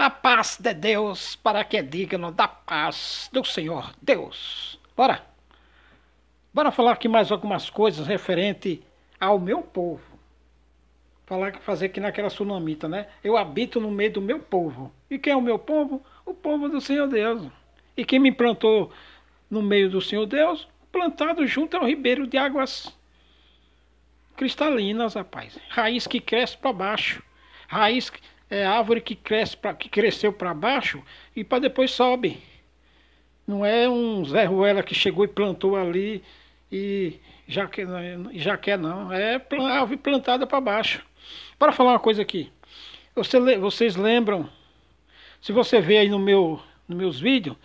A paz de Deus para que é digno da paz do Senhor Deus. Bora falar aqui mais algumas coisas referente ao meu povo. Fazer aqui naquela sunamita, né? Eu habito no meio do meu povo. E quem é o meu povo? O povo do Senhor Deus. E quem me plantou no meio do Senhor Deus, plantado junto ao ribeiro de águas cristalinas, rapaz. Raiz que cresce para baixo. Raiz é árvore que que cresceu para baixo e para depois sobe. Não é um Zé Ruela que chegou e plantou ali e já quer não. É árvore plantada para baixo. Para falar uma coisa aqui. Vocês lembram? Se você ver aí nos meus vídeos,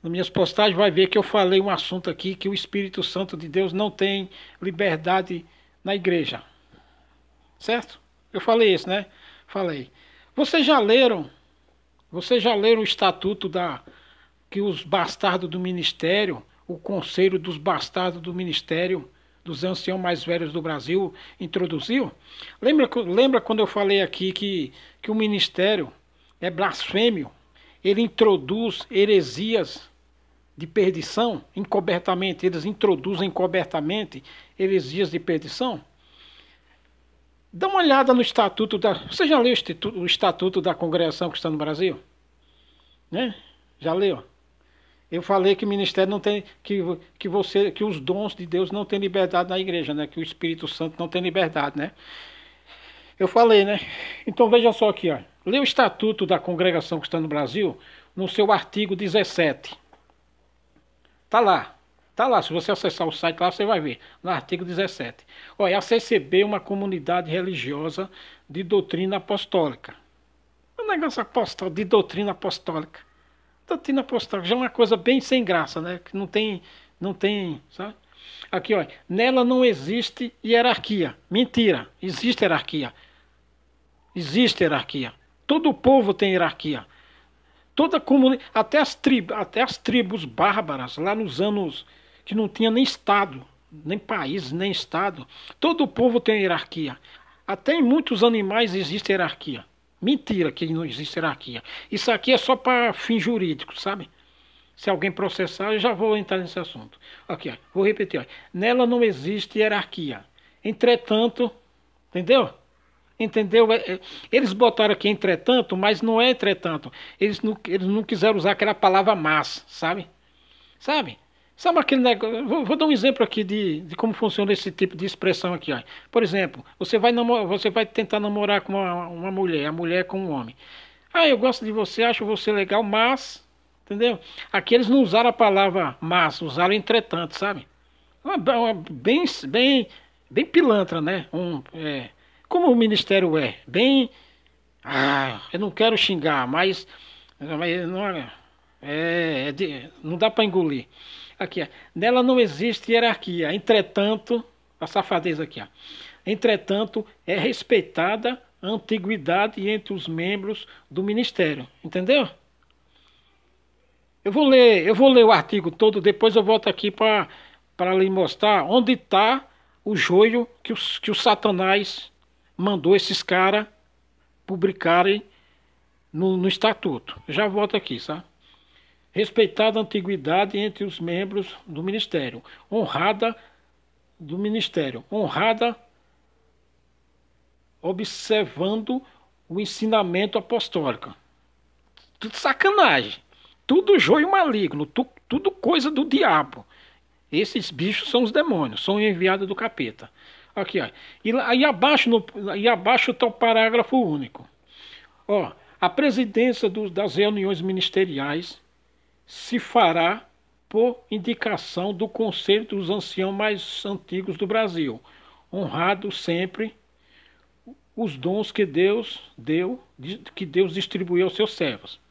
nas minhas postagens, vai ver que eu falei um assunto aqui que o Espírito Santo de Deus não tem liberdade na igreja. Certo? Eu falei isso, né? Falei. Vocês já leram? Vocês já leram o estatuto que os bastardos do ministério, o conselho dos bastardos do ministério, dos anciãos mais velhos do Brasil, introduziu? Lembra quando eu falei aqui que o ministério é blasfêmio? Ele introduz heresias de perdição, encobertamente, eles introduzem encobertamente heresias de perdição? Dá uma olhada no estatuto da... Você já leu o estatuto da congregação cristã no Brasil? Né? Já leu? Eu falei que o ministério não tem... Que os dons de Deus não têm liberdade na igreja, né? Que o Espírito Santo não tem liberdade, né? Eu falei, né? Então veja só aqui, ó. Lê o estatuto da congregação cristã no Brasil, no seu artigo 17. Tá lá. Tá lá, se você acessar o site lá, você vai ver, no artigo 17. Olha, a CCB é uma comunidade religiosa de doutrina apostólica. Um negócio apostólico, de doutrina apostólica. Doutrina apostólica já é uma coisa bem sem graça, né? Que não tem, sabe? Aqui, olha, nela não existe hierarquia. Mentira, existe hierarquia. Existe hierarquia. Todo povo tem hierarquia. Toda comunidade, até as tribos bárbaras, lá nos anos que não tinha nem Estado, nem país, nem Estado. Todo povo tem hierarquia. Até em muitos animais existe hierarquia. Mentira que não existe hierarquia. Isso aqui é só para fim jurídico, sabe? Se alguém processar, eu já vou entrar nesse assunto. Aqui, ó, vou repetir. Ó. Nela não existe hierarquia. Entretanto, entendeu? Entendeu? Eles botaram aqui entretanto, mas não é entretanto. Eles não quiseram usar aquela palavra mas, sabe? Sabe? Sabe aquele negócio? Vou dar um exemplo aqui de como funciona esse tipo de expressão aqui. Ó. Por exemplo, você vai tentar namorar com uma mulher, a mulher com um homem. Ah, eu gosto de você, acho você legal, mas... Entendeu? Aqui eles não usaram a palavra mas, usaram entretanto, sabe? Bem pilantra, né? Como o ministério é. Bem... Ah, eu não quero xingar, mas não, não dá para engolir. Aqui, ó. Nela não existe hierarquia. Entretanto, a safadeza aqui, ó. Entretanto, é respeitada a antiguidade entre os membros do ministério. Entendeu? Eu vou ler o artigo todo, depois eu volto aqui para lhe mostrar onde está o joio que o Satanás mandou esses caras publicarem no estatuto. Eu já volto aqui, sabe? Respeitada a antiguidade entre os membros do ministério. Honrada do ministério. Honrada observando o ensinamento apostólico. Tudo sacanagem. Tudo joio maligno. Tudo coisa do diabo. Esses bichos são os demônios. São enviados do capeta. Aqui, ó. E abaixo está o parágrafo único. Ó, a presidência das reuniões ministeriais se fará por indicação do Conselho dos Anciãos mais antigos do Brasil, honrado sempre os dons que Deus distribuiu aos seus servos.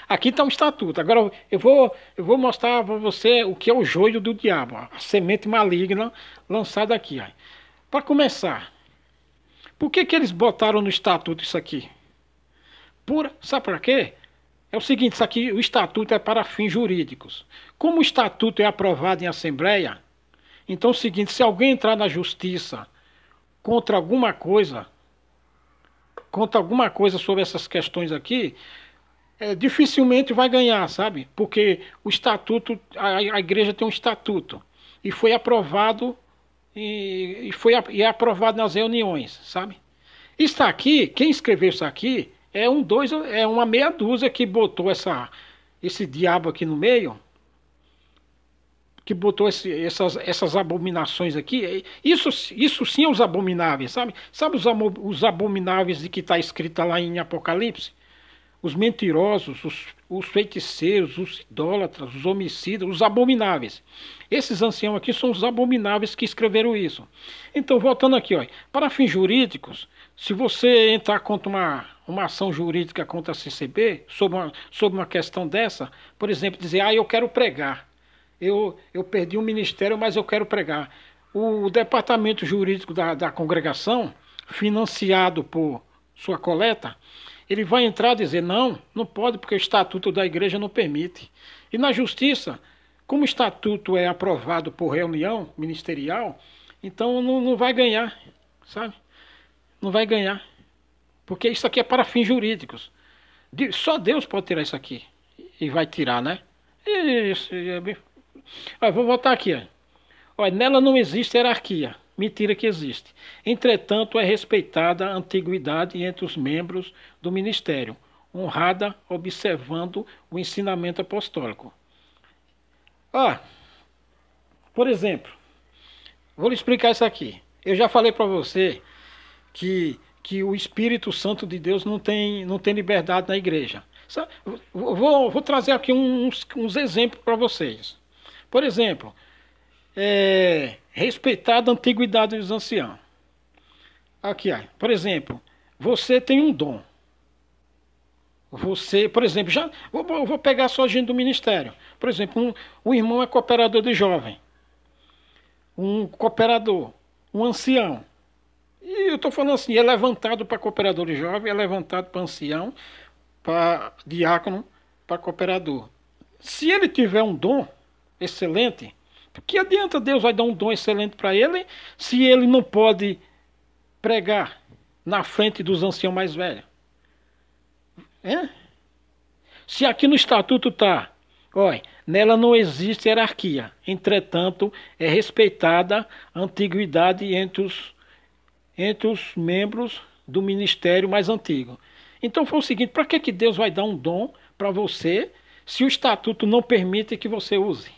Aqui está um estatuto. Agora eu vou mostrar para você o que é o joio do diabo, a semente maligna lançada aqui. Para começar, por que eles botaram no estatuto isso aqui? Sabe para quê? É o seguinte, isso aqui, o estatuto é para fins jurídicos. Como o estatuto é aprovado em assembleia, então é o seguinte, se alguém entrar na justiça contra alguma coisa, conta alguma coisa sobre essas questões aqui, dificilmente vai ganhar, sabe? Porque o estatuto, a igreja tem um estatuto e foi aprovado e é aprovado nas reuniões, sabe? Isso aqui, quem escreveu isso aqui é uma meia dúzia que botou esse diabo aqui no meio, que botou essas abominações aqui. Isso sim é os abomináveis, sabe? Sabe os abomináveis de que está escrito lá em Apocalipse? Os mentirosos, os feiticeiros, os idólatras, os homicidas, os abomináveis. Esses anciãos aqui são os abomináveis que escreveram isso. Então, voltando aqui, ó, para fins jurídicos, se você entrar contra uma ação jurídica contra a CCB, sobre uma questão dessa, por exemplo, dizer, eu quero pregar. Eu perdi um ministério, mas eu quero pregar. O departamento jurídico da congregação, financiado por sua coleta, ele vai entrar e dizer, não pode, porque o estatuto da igreja não permite. E na justiça, como o estatuto é aprovado por reunião ministerial, então não vai ganhar, sabe? Não vai ganhar. Porque isso aqui é para fins jurídicos. Só Deus pode tirar isso aqui. E vai tirar, né? Isso. Vou voltar aqui. Olha, nela não existe hierarquia. Mentira que existe. Entretanto, é respeitada a antiguidade entre os membros do ministério, honrada observando o ensinamento apostólico. Por exemplo, vou lhe explicar isso aqui. Eu já falei para você que o Espírito Santo de Deus não tem liberdade na igreja. Vou trazer aqui uns exemplos para vocês. Por exemplo, respeitada a antiguidade dos anciãos. Aqui, por exemplo, você tem um dom. Você, por exemplo, vou pegar só a gente do ministério. Por exemplo, um irmão é cooperador de jovem. Um cooperador, um ancião. E eu estou falando assim, é levantado para cooperador de jovem, é levantado para ancião, para diácono, para cooperador. Se ele tiver um dom excelente, que adianta Deus vai dar um dom excelente para ele se ele não pode pregar na frente dos anciãos mais velhos? Se aqui no estatuto está, olha, nela não existe hierarquia, entretanto é respeitada a antiguidade entre os membros do ministério mais antigo. Então foi o seguinte, para que Deus vai dar um dom para você se o estatuto não permite que você use?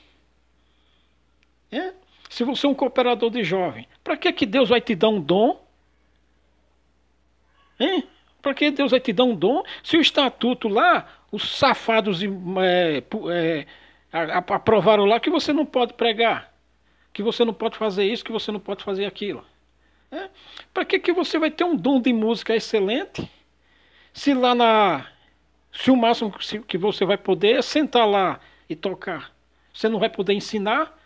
Se você é um cooperador de jovem, para que Deus vai te dar um dom? Para que Deus vai te dar um dom se o estatuto lá, os safados aprovaram lá que você não pode pregar, que você não pode fazer isso, que você não pode fazer aquilo? Para que você vai ter um dom de música excelente se o máximo que você vai poder é sentar lá e tocar? Você não vai poder ensinar?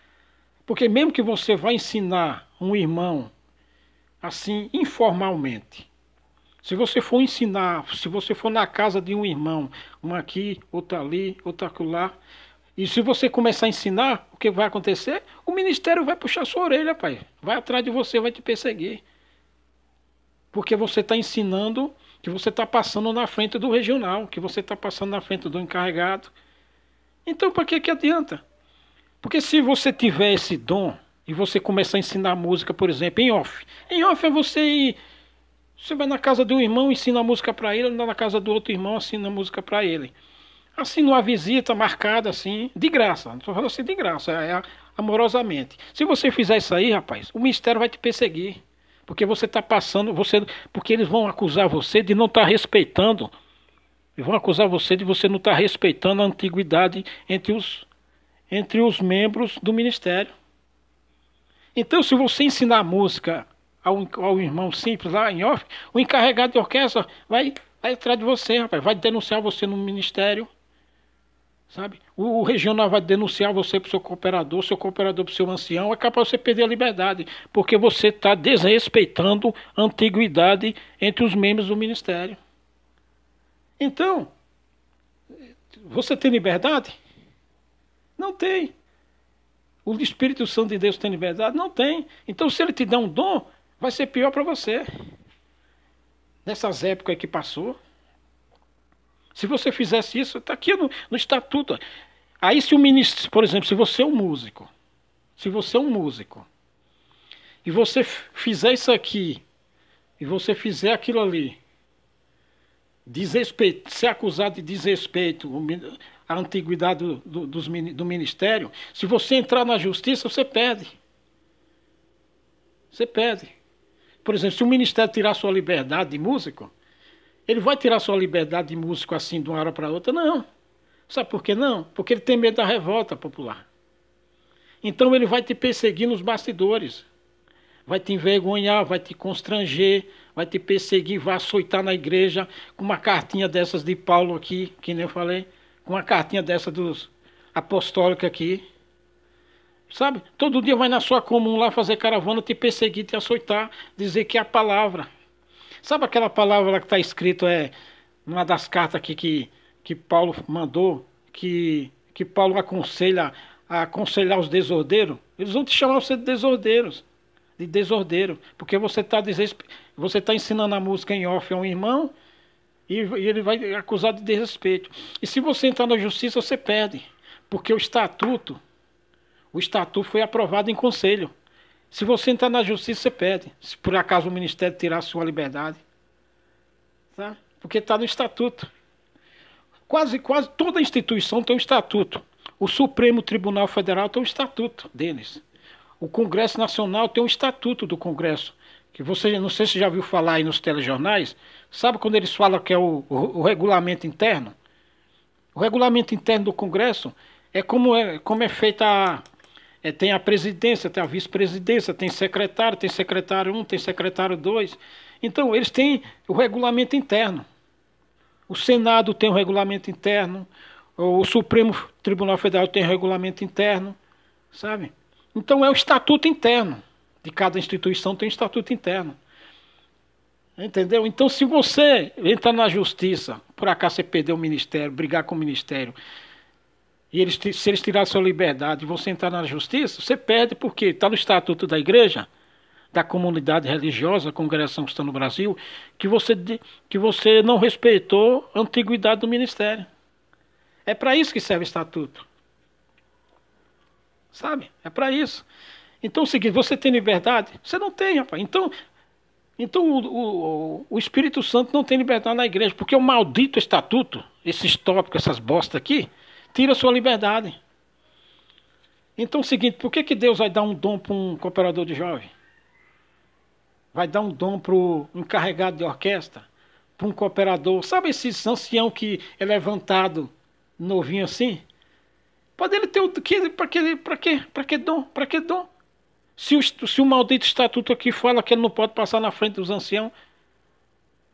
Porque mesmo que você vá ensinar um irmão assim informalmente, se você for ensinar, se você for na casa de um irmão, um aqui, outro ali, outro acolá, e se você começar a ensinar, o que vai acontecer? O ministério vai puxar sua orelha, pai. Vai atrás de você, vai te perseguir. Porque você está ensinando que você está passando na frente do regional, que você está passando na frente do encarregado. Então, para que adianta? Porque se você tiver esse dom e você começar a ensinar música, por exemplo, em off. Em off é você ir... Você vai na casa de um irmão, ensina a música para ele, na casa do outro irmão, ensina a música para ele. Assim, numa visita marcada, assim, de graça. Não estou falando assim de graça, amorosamente. Se você fizer isso aí, rapaz, o ministério vai te perseguir. Porque você está passando, porque eles vão acusar você de não estar respeitando. Eles vão acusar você de você não estar respeitando a antiguidade entre os membros do ministério. Então, se você ensinar música ao irmão simples lá em off, o encarregado de orquestra vai atrás de você, rapaz, vai denunciar você no ministério, sabe? O regional vai denunciar você para o seu cooperador para o seu ancião, é capaz de você perder a liberdade, porque você está desrespeitando a antiguidade entre os membros do ministério. Então, você tem liberdade? Não tem. O Espírito Santo de Deus tem liberdade? Não tem. Então, se ele te der um dom, vai ser pior para você. nessas épocas que passou. Se você fizesse isso, está aqui no estatuto. Aí se o ministro, por exemplo, se você é um músico, se você é um músico, e você fizer isso aqui, e você fizer aquilo ali, desrespeito, ser acusado de desrespeito à antiguidade do ministério, se você entrar na justiça, você perde. Você perde. Por exemplo, se o ministério tirar sua liberdade de músico, ele vai tirar sua liberdade de músico assim de uma hora para outra? Não. Sabe por que não? Porque ele tem medo da revolta popular. Então ele vai te perseguir nos bastidores. Vai te envergonhar, vai te constranger, vai te perseguir, vai açoitar na igreja com uma cartinha dessas de Paulo aqui, que nem eu falei, com uma cartinha dessa dos apostólicos aqui. Sabe? Todo dia vai na sua comum lá fazer caravana, te perseguir, te açoitar, dizer que é a palavra. Sabe aquela palavra lá que está escrito, numa das cartas aqui que Paulo mandou, que Paulo aconselha a aconselhar os desordeiros? Eles vão te chamar você de desordeiros, de desordeiro, porque você tá ensinando a música em off a um irmão e ele vai acusar de desrespeito. E se você entrar na justiça, você perde, porque o estatuto foi aprovado em conselho. Se você entrar na justiça, você perde. Se por acaso o ministério tirar a sua liberdade. Tá? Porque está no estatuto. Quase toda instituição tem um estatuto. O Supremo Tribunal Federal tem um estatuto deles. O Congresso Nacional tem um estatuto do Congresso. Que você, não sei se já viu falar aí nos telejornais. Sabe quando eles falam que é o regulamento interno? O regulamento interno do Congresso é como é feita tem a presidência, tem a vice-presidência, tem secretário 1, tem secretário 2. Então, eles têm o regulamento interno. O Senado tem o regulamento interno, o Supremo Tribunal Federal tem o regulamento interno, sabe? Então, é o estatuto interno. De cada instituição tem um estatuto interno. Entendeu? Então, se você entrar na justiça, por acaso você perder o ministério, brigar com o ministério, e se eles tirarem sua liberdade e você entrar na justiça, você perde porque está no estatuto da igreja, da comunidade religiosa, a congregação que está no Brasil, que você não respeitou a antiguidade do ministério. É para isso que serve o estatuto. Sabe? É para isso. Então é o seguinte, você tem liberdade? Você não tem, rapaz. Então o Espírito Santo não tem liberdade na igreja, porque o maldito estatuto, esses tópicos, essas bostas aqui, tira a sua liberdade. Então é o seguinte, por que Deus vai dar um dom para um cooperador de jovem? Vai dar um dom para o encarregado de orquestra, para um cooperador. Sabe esse ancião que é levantado, novinho assim? Pode ele ter o que? Para que dom? Para que dom? Se o maldito estatuto aqui fala que ele não pode passar na frente dos anciãos,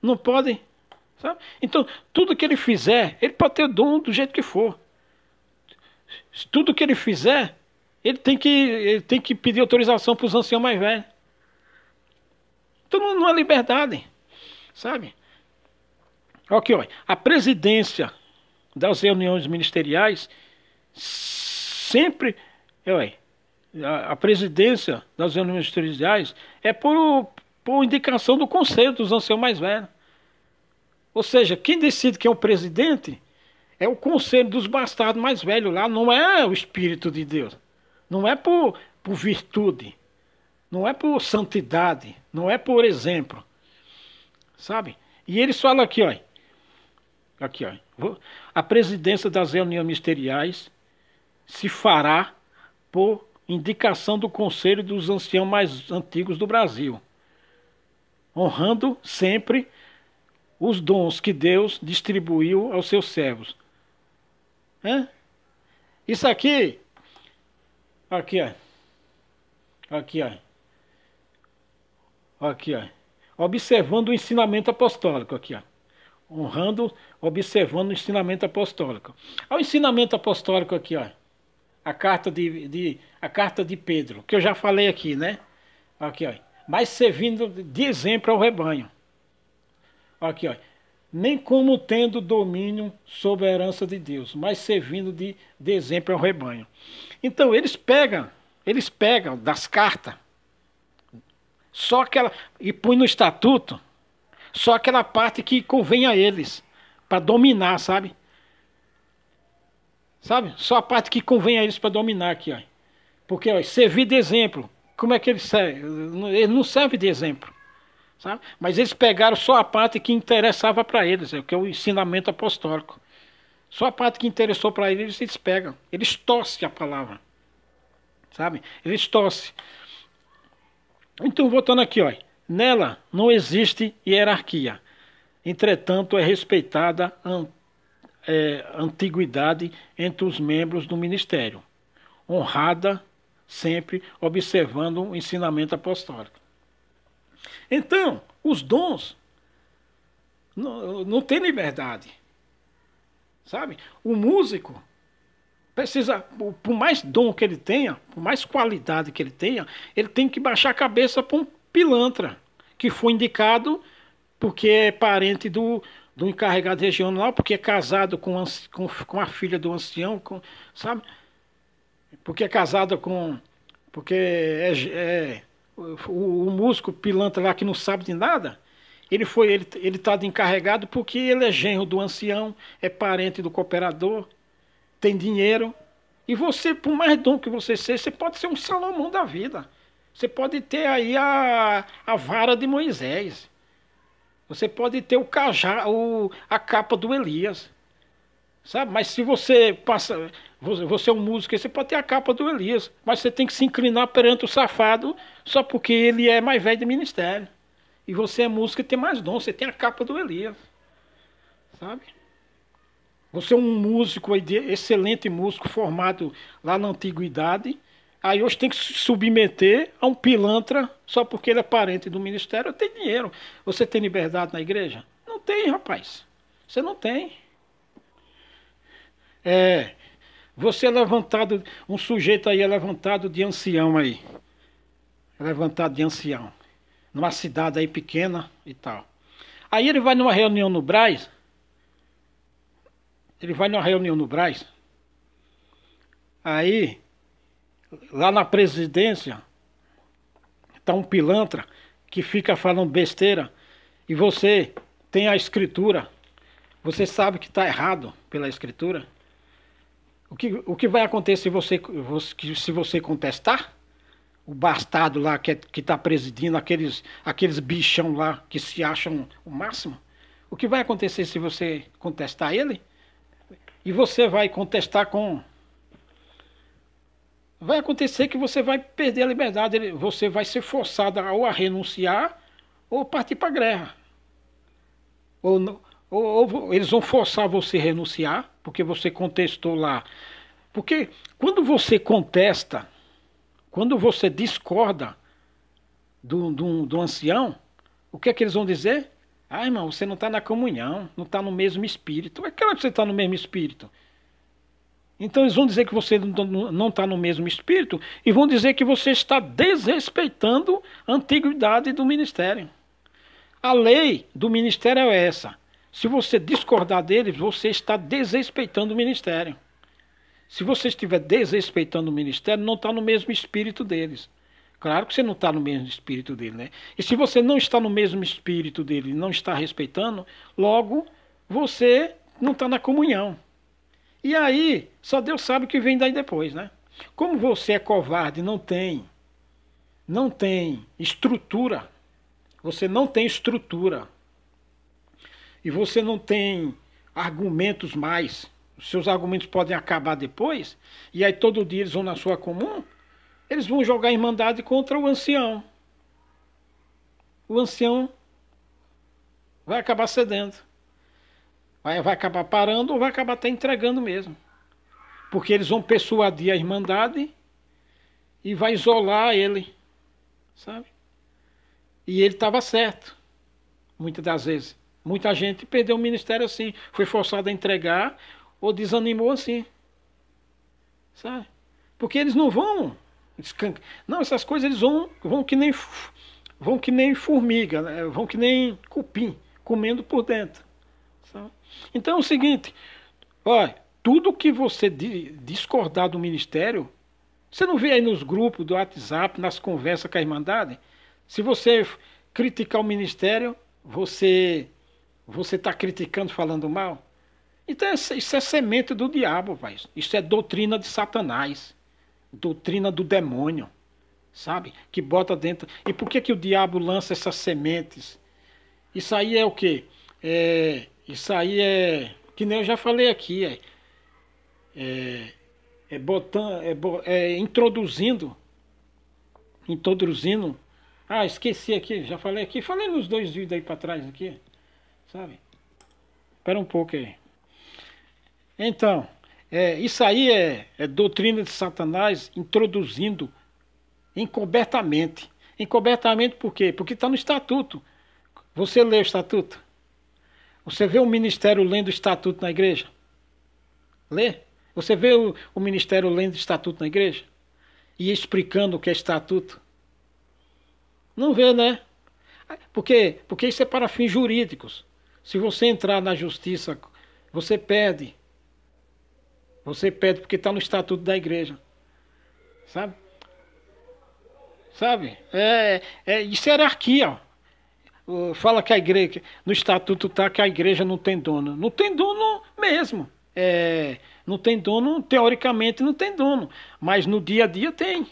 não pode. Sabe? Então, tudo que ele fizer, ele pode ter dom do jeito que for. Tudo que ele fizer, ele tem que pedir autorização para os anciãos mais velhos. Então não é liberdade, sabe? Aqui, ó, a presidência das reuniões ministeriais sempre, a presidência das reuniões ministeriais é por indicação do conselho dos anciãos mais velhos. Ou seja, quem decide quem é o presidente é o conselho dos bastardos mais velhos lá, não é o Espírito de Deus. Não é por virtude. Não é por santidade, não é por exemplo, sabe? E eles falam aqui, ó, a presidência das reuniões ministeriais se fará por indicação do Conselho dos Anciãos mais antigos do Brasil, honrando sempre os dons que Deus distribuiu aos seus servos. Isso aqui, ó. Observando o ensinamento apostólico aqui, ó. Observando o ensinamento apostólico. Olha o ensinamento apostólico aqui, ó. A carta de Pedro, que eu já falei aqui, né? Aqui, ó. Mas servindo de exemplo ao rebanho. Aqui, ó. Nem como tendo domínio sobre a herança de Deus, mas servindo de exemplo ao rebanho. Então, eles pegam das cartas, e põe no estatuto, só aquela parte que convém a eles, para dominar, sabe? Sabe? Só a parte que convém a eles para dominar aqui, ó. Porque, ó, servir de exemplo, como é que eles servem? Eles não servem de exemplo, sabe? Mas eles pegaram só a parte que interessava para eles, que é o ensinamento apostólico. Só a parte que interessou para eles, eles pegam. Eles torcem a palavra, sabe? Eles torcem. Então, voltando aqui, ó. Nela não existe hierarquia. Entretanto, é respeitada a antiguidade entre os membros do ministério, honrada sempre observando o ensinamento apostólico. Então, os dons não têm liberdade, sabe? O músico precisa, por mais dom que ele tenha, por mais qualidade que ele tenha, ele tem que baixar a cabeça para um pilantra, que foi indicado porque é parente do encarregado regional, porque é casado com a filha do ancião, sabe? Porque é casado com... Porque o músico pilantra lá que não sabe de nada, ele está de encarregado porque ele é genro do ancião, é parente do cooperador, tem dinheiro. E você, por mais dom que você seja, você pode ser um Salomão da vida. Você pode ter aí a vara de Moisés. Você pode ter a capa do Elias. Sabe? Mas se você passa, você é um músico, você pode ter a capa do Elias, mas você tem que se inclinar perante o safado só porque ele é mais velho de ministério. E você é músico e tem mais dom, você tem a capa do Elias. Sabe? Você é um músico, excelente músico, formado lá na antiguidade, aí hoje tem que se submeter a um pilantra só porque ele é parente do ministério. Tem dinheiro. Você tem liberdade na igreja? Não tem, rapaz. Você não tem. Você é levantado, um sujeito aí é levantado de ancião aí. É levantado de ancião. Numa cidade aí pequena e tal. Aí ele vai numa reunião no Brás. Aí, lá na presidência, está um pilantra que fica falando besteira. E você tem a escritura. Você sabe que está errado pela escritura. O que vai acontecer se você contestar? O bastardo lá que está presidindo, aqueles bichão lá que se acham o máximo. O que vai acontecer se você contestar ele? E você vai contestar com... Vai acontecer que você vai perder a liberdade. Você vai ser forçado ou a renunciar ou partir para a guerra. Ou eles vão forçar você a renunciar, porque você contestou lá. Porque quando você contesta, quando você discorda do ancião, o que é que eles vão dizer? Ah, irmão, você não está na comunhão, não está no mesmo espírito. É claro que você está no mesmo espírito. Então eles vão dizer que você não está no mesmo espírito e vão dizer que você está desrespeitando a antiguidade do ministério. A lei do ministério é essa. Se você discordar deles, você está desrespeitando o ministério. Se você estiver desrespeitando o ministério, não está no mesmo espírito deles. Claro que você não está no mesmo espírito dele, né? E se você não está no mesmo espírito dele e não está respeitando, logo você não está na comunhão. E aí, só Deus sabe o que vem daí depois, né? Como você é covarde, não tem estrutura, você não tem estrutura, e você não tem argumentos mais, os seus argumentos podem acabar depois, e aí todo dia eles vão na sua comum, eles vão jogar irmandade contra o ancião. O ancião vai acabar cedendo. Vai acabar parando ou vai acabar até entregando mesmo. Porque eles vão persuadir a irmandade e vai isolar ele. Sabe? E ele estava certo. Muitas das vezes. Muita gente perdeu o ministério assim. Foi forçado a entregar ou desanimou assim. Sabe? Porque eles não vão... Não, essas coisas eles vão que nem formiga, né? Vão que nem cupim, comendo por dentro. Sabe? Então é o seguinte, olha, tudo que você discordar do ministério, você não vê aí nos grupos do WhatsApp, nas conversas com a Irmandade? Se você criticar o ministério, você você está criticando, falando mal. Então isso é semente do diabo, pai. Isso é doutrina de Satanás, doutrina do demônio, sabe? Que bota dentro. E por que que o diabo lança essas sementes? Isso aí é o quê? Isso aí é, que nem eu já falei aqui, botando, introduzindo. Ah, esqueci aqui, já falei aqui, falei nos dois vídeos aí para trás aqui, sabe? Espera um pouco aí. Então, isso aí é doutrina de Satanás introduzindo encobertamente. Encobertamente por quê? Porque está no estatuto. Você lê o estatuto? Você vê o ministério lendo o estatuto na igreja? Lê? Você vê o ministério lendo o estatuto na igreja? E explicando o que é estatuto? Não vê, né? Por quê? Porque isso é para fins jurídicos. Se você entrar na justiça, você perde. Você perde porque está no estatuto da igreja. Sabe? Sabe? Isso é hierarquia, ó. Fala que a igreja, no estatuto está que a igreja não tem dono. Não tem dono mesmo. Não tem dono, teoricamente não tem dono. Mas no dia a dia tem.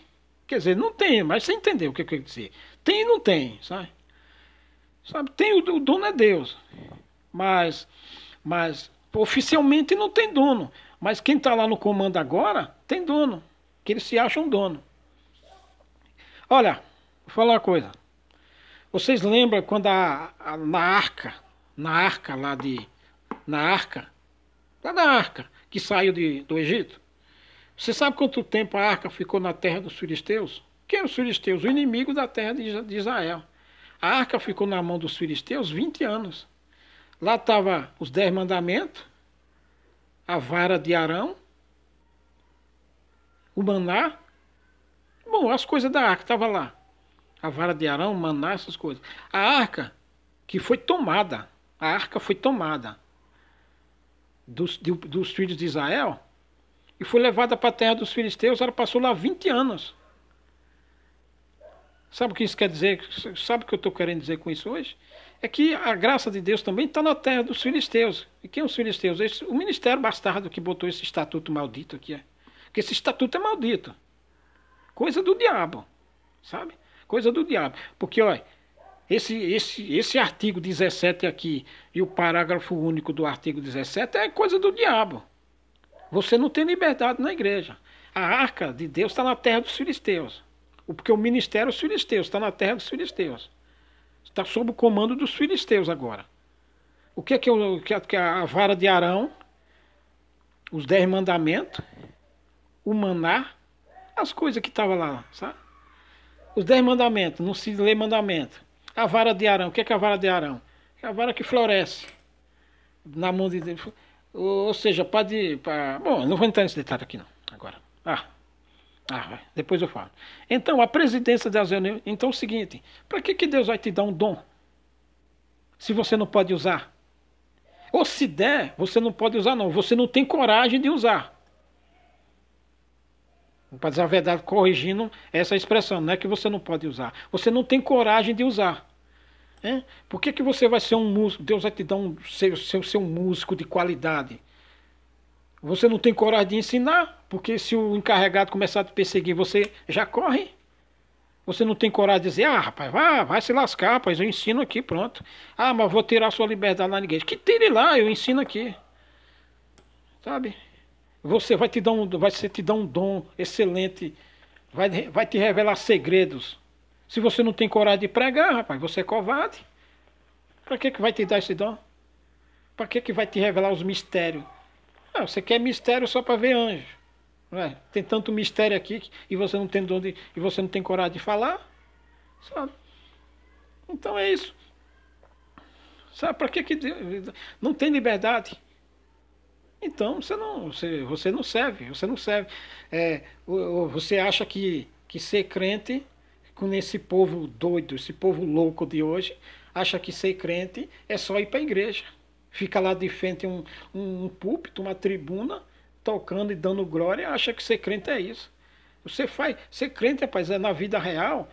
Quer dizer, não tem, mas você entendeu o que eu quero dizer. Tem e não tem, sabe? Tem, o dono é Deus. Mas oficialmente não tem dono. Mas quem está lá no comando agora tem dono. Que eles se acham dono. Olha, vou falar uma coisa. Vocês lembram quando lá na arca que saiu do Egito? Você sabe quanto tempo a arca ficou na terra dos filisteus? Quem eram os filisteus? O inimigo da terra de Israel. A arca ficou na mão dos filisteus 20 anos. Lá estavam os 10 mandamentos, a vara de Arão, o maná. Bom, as coisas da arca estavam lá. A vara de Arão, o maná, essas coisas. A arca que foi tomada, a arca foi tomada dos filhos de Israel e foi levada para a terra dos filisteus. Ela passou lá 20 anos. Sabe o que isso quer dizer? Sabe o que eu estou querendo dizer com isso hoje? É que a graça de Deus também está na terra dos filisteus. E quem são os filisteus? O ministério bastardo que botou esse estatuto maldito aqui. Porque esse estatuto é maldito. Coisa do diabo. Sabe? Coisa do diabo. Porque, olha, esse artigo 17 aqui e o parágrafo único do artigo 17 é coisa do diabo. Você não tem liberdade na igreja. A arca de Deus está na terra dos filisteus. Porque o ministério dos filisteus está na terra dos filisteus. Está sob o comando dos filisteus agora. O que é a vara de Arão, os 10 mandamentos, o maná, as coisas que estavam lá, sabe? Os 10 mandamentos, não se lê mandamento. A vara de Arão, o que é a vara de Arão? É a vara que floresce na mão de Deus. Ou seja, bom, não vou entrar nesse detalhe aqui não, agora. Depois eu falo. Então, a presidência das reuniões. Então é o seguinte, para que Deus vai te dar um dom? Se você não pode usar? Ou se der, você não pode usar não. Você não tem coragem de usar. Para dizer a verdade, corrigindo essa expressão, não é que você não pode usar. Você não tem coragem de usar. Por que você vai ser um músico? Deus vai te dar ser um músico de qualidade. Você não tem coragem de ensinar, porque se o encarregado começar a te perseguir, você já corre. Você não tem coragem de dizer, rapaz, vai se lascar, rapaz, eu ensino aqui, pronto. Mas vou tirar a sua liberdade lá na igreja. Que tire lá, eu ensino aqui. Sabe? Você vai te dar um dom excelente, vai te revelar segredos. Se você não tem coragem de pregar, rapaz, você é covarde. Para que vai te dar esse dom? Para que vai te revelar os mistérios? Você quer mistério só para ver anjo. Não é? Tem tanto mistério aqui e você não tem e você não tem coragem de falar? Sabe? Então é isso. Sabe para que Deus não tem liberdade? Então você não serve, você não serve. Você acha que ser crente, com esse povo doido, esse povo louco de hoje, acha que ser crente é só ir para a igreja. Fica lá de frente um púlpito, uma tribuna, tocando e dando glória, acha que ser crente é isso. Ser crente, rapaz, é na vida real.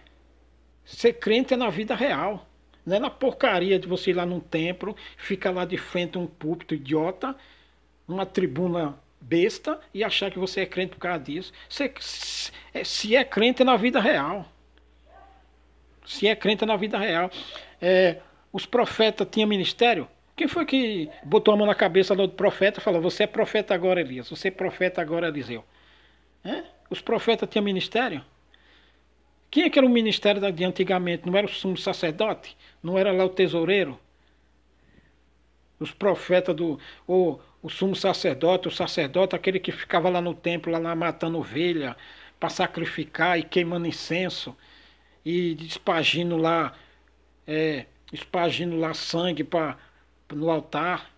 Ser crente é na vida real. Não é na porcaria de você ir lá num templo, ficar lá de frente a um púlpito idiota, uma tribuna besta e achar que você é crente por causa disso. Se é crente é na vida real. Se é crente é na vida real. Os profetas tinham ministério? Quem foi que botou a mão na cabeça do profeta e falou: você é profeta agora, Elias, você é profeta agora, Eliseu? Os profetas tinham ministério? Quem é que era o ministério de antigamente? Não era o sumo sacerdote? Não era lá o tesoureiro? Os profetas o sumo sacerdote, o sacerdote, aquele que ficava lá no templo, lá matando ovelha, para sacrificar e queimando incenso, e espagindo lá sangue no altar,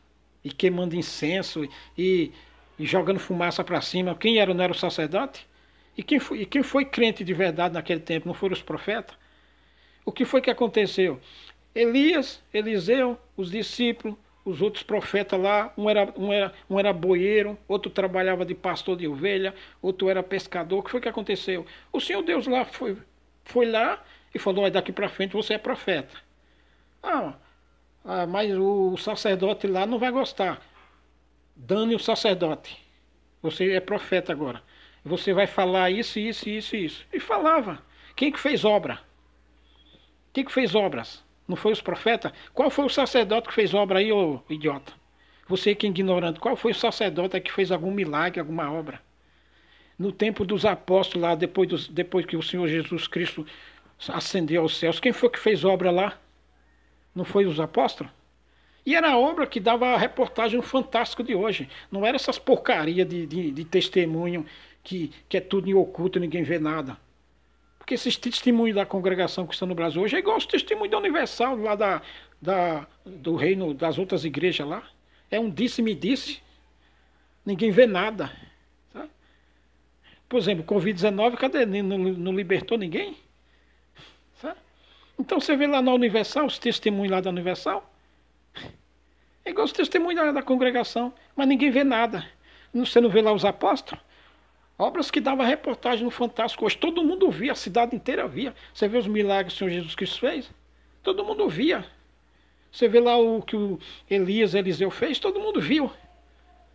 e queimando incenso, e jogando fumaça para cima. Quem era? Não era o sacerdote? E quem foi crente de verdade naquele tempo? Não foram os profetas? O que foi que aconteceu? Elias, Eliseu, os discípulos, os outros profetas lá, um era boieiro, outro trabalhava de pastor de ovelha, outro era pescador. O que foi que aconteceu? O Senhor Deus lá foi lá e falou: daqui para frente você é profeta. Mas o sacerdote lá não vai gostar. Dane o sacerdote. Você é profeta agora. Você vai falar isso, isso, isso, isso. E falava. Quem que fez obra? Quem que fez obras? Não foi os profetas? Qual foi o sacerdote que fez obra aí, ô idiota? Você que é ignorante, qual foi o sacerdote que fez algum milagre, alguma obra? No tempo dos apóstolos lá, depois que o Senhor Jesus Cristo ascendeu aos céus, quem foi que fez obra lá? Não foi os apóstolos? E era a obra que dava a reportagem no Fantástico de hoje. Não era essas porcarias de testemunho que é tudo em oculto, ninguém vê nada. Porque esses testemunhos da congregação que estão no Brasil hoje é igual os testemunhos da Universal, lá do reino, das outras igrejas lá. É um disse-me disse. Ninguém vê nada. Sabe? Por exemplo, o Covid-19, cadê? Não libertou ninguém? Sabe? Então você vê lá na Universal, os testemunhos lá da Universal. É igual os testemunhos da congregação, mas ninguém vê nada. Você não vê lá os apóstolos? Obras que davam reportagem no Fantástico hoje. Todo mundo via, a cidade inteira via. Você vê os milagres que o Senhor Jesus Cristo fez? Todo mundo via. Você vê lá o que o Eliseu fez? Todo mundo viu.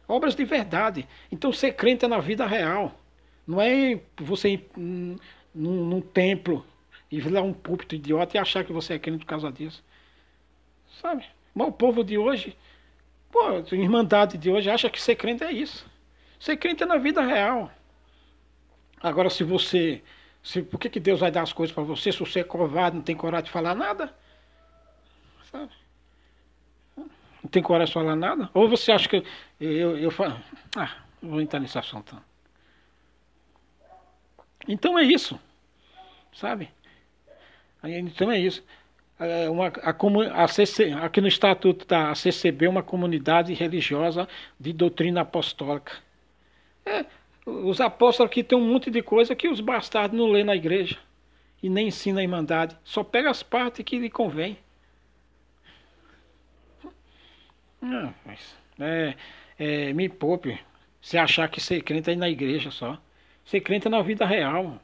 Obras de verdade. Então ser crente é na vida real. Não é você ir num templo e ver lá um púlpito idiota e achar que você é crente por causa disso. Sabe? Mas o povo de hoje, a irmandade de hoje acha que ser crente é isso. Ser crente é na vida real. Agora, por que Deus vai dar as coisas para você se você é covarde, não tem coragem de falar nada? Sabe? Não tem coragem de falar nada? Ou você acha que eu falo... não vou entrar nesse assunto. Então é isso. Sabe? Então é isso. Aqui no Estatuto da CCB, uma comunidade religiosa de doutrina apostólica. Os apóstolos aqui tem um monte de coisa que os bastardos não lêem na igreja e nem ensinam a irmandade. Só pega as partes que lhe convém. Me poupe. Você achar que ser crente é ir na igreja só. Ser crente é na vida real.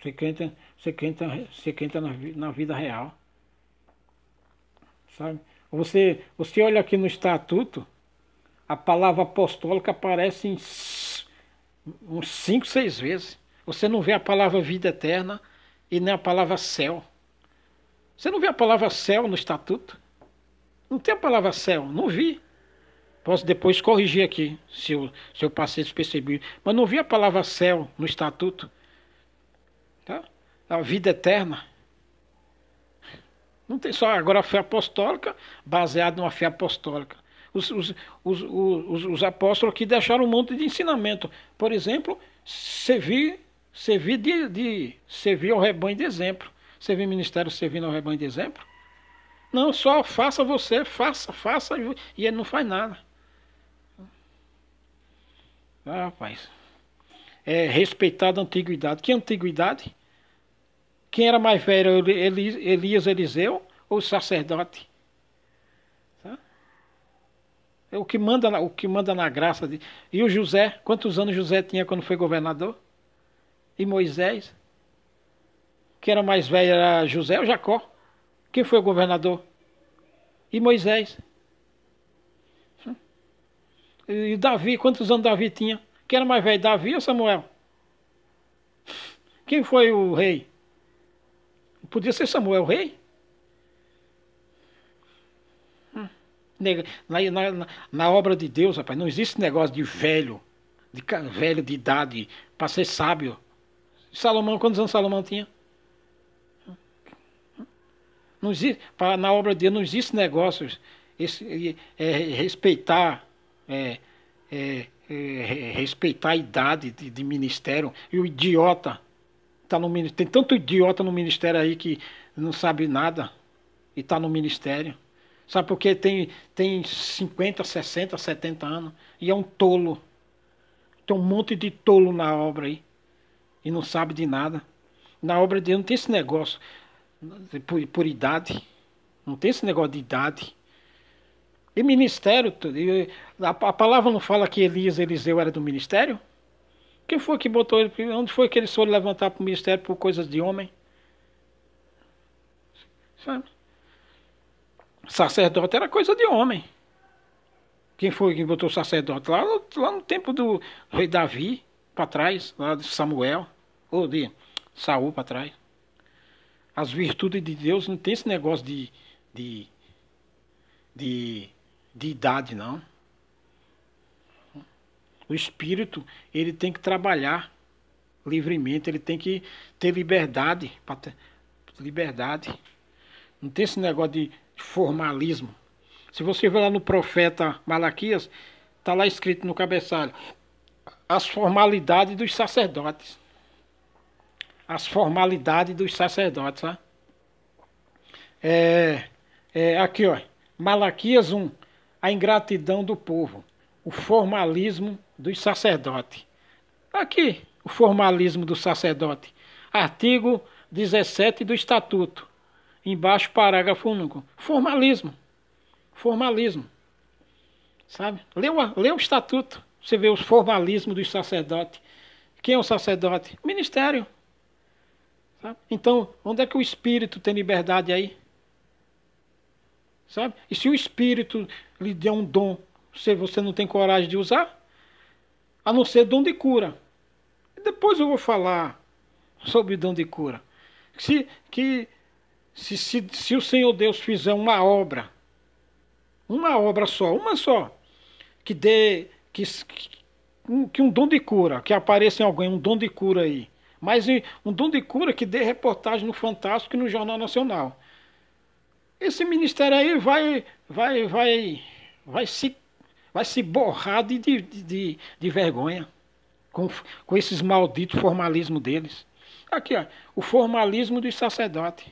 Ser crente é na vida real. Sabe? Você olha aqui no Estatuto, a palavra apostólica aparece uns 5, 6 vezes. Você não vê a palavra vida eterna e nem a palavra céu. Você não vê a palavra céu no Estatuto? Não tem a palavra céu, não vi. Posso depois corrigir aqui, se eu passei despercebido. Mas não vi a palavra céu no Estatuto. Tá? A vida eterna. Não tem só agora a fé apostólica, baseada numa fé apostólica. Os apóstolos aqui deixaram um monte de ensinamento. Por exemplo, servir ao rebanho de exemplo. Servir ministério servindo ao rebanho de exemplo. Não, só faça, faça, e ele não faz nada. Rapaz. Respeitar a antiguidade. Que antiguidade? Quem era mais velho, Elias, Eliseu ou o sacerdote? É o que manda na graça. E o José, quantos anos José tinha quando foi governador? E Moisés? Quem era mais velho era José ou Jacó? Quem foi o governador? E Moisés. E Davi, quantos anos Davi tinha? Quem era mais velho, Davi ou Samuel? Quem foi o rei? Podia ser Samuel o rei? Na obra de Deus, rapaz, não existe negócio de velho, velho de idade, para ser sábio. Salomão, quantos anos Salomão tinha? Não existe, na obra de Deus não existe negócio respeitar, é, respeitar a idade de ministério. E o idiota tá no ministério. Tem tanto idiota no ministério aí que não sabe nada e está no ministério. Sabe por quê? Tem 50, 60, 70 anos e é um tolo. Tem um monte de tolo na obra aí e não sabe de nada. Na obra de Deus não tem esse negócio por idade. Não tem esse negócio de idade. E ministério, a palavra não fala que Elias e Eliseu era do ministério? Quem foi que botou ele? Onde foi que eles foram levantar para o ministério por coisas de homem? Sabe? Sacerdote era coisa de homem. Quem foi que botou o sacerdote? Lá no tempo do rei Davi, para trás, lá de Samuel, ou de Saul para trás. As virtudes de Deus não tem esse negócio de idade, não. O espírito, ele tem que trabalhar livremente, ele tem que ter liberdade, liberdade. Não tem esse negócio de formalismo. Se você ver lá no profeta Malaquias, está lá escrito no cabeçalho, as formalidades dos sacerdotes. As formalidades dos sacerdotes, sabe? Aqui, ó, Malaquias 1, a ingratidão do povo, o formalismo dos sacerdotes. Aqui, o formalismo do sacerdote. Artigo 17 do Estatuto. Embaixo, parágrafo único. Formalismo. Formalismo. Sabe? Lê o Estatuto. Você vê os formalismos dos sacerdotes. Quem é o sacerdote? O ministério. Sabe? Então, onde é que o Espírito tem liberdade aí? Sabe? E se o Espírito lhe der um dom, se você não tem coragem de usar, a não ser dom de cura. Depois eu vou falar sobre o dom de cura. Se o Senhor Deus fizer uma obra só, uma só, que dê que um dom de cura, que apareça em alguém, um dom de cura aí, mas um dom de cura que dê reportagem no Fantástico e no Jornal Nacional. Esse ministério aí vai se borrar de vergonha com esses malditos formalismos deles. Aqui, ó, o formalismo dos sacerdotes.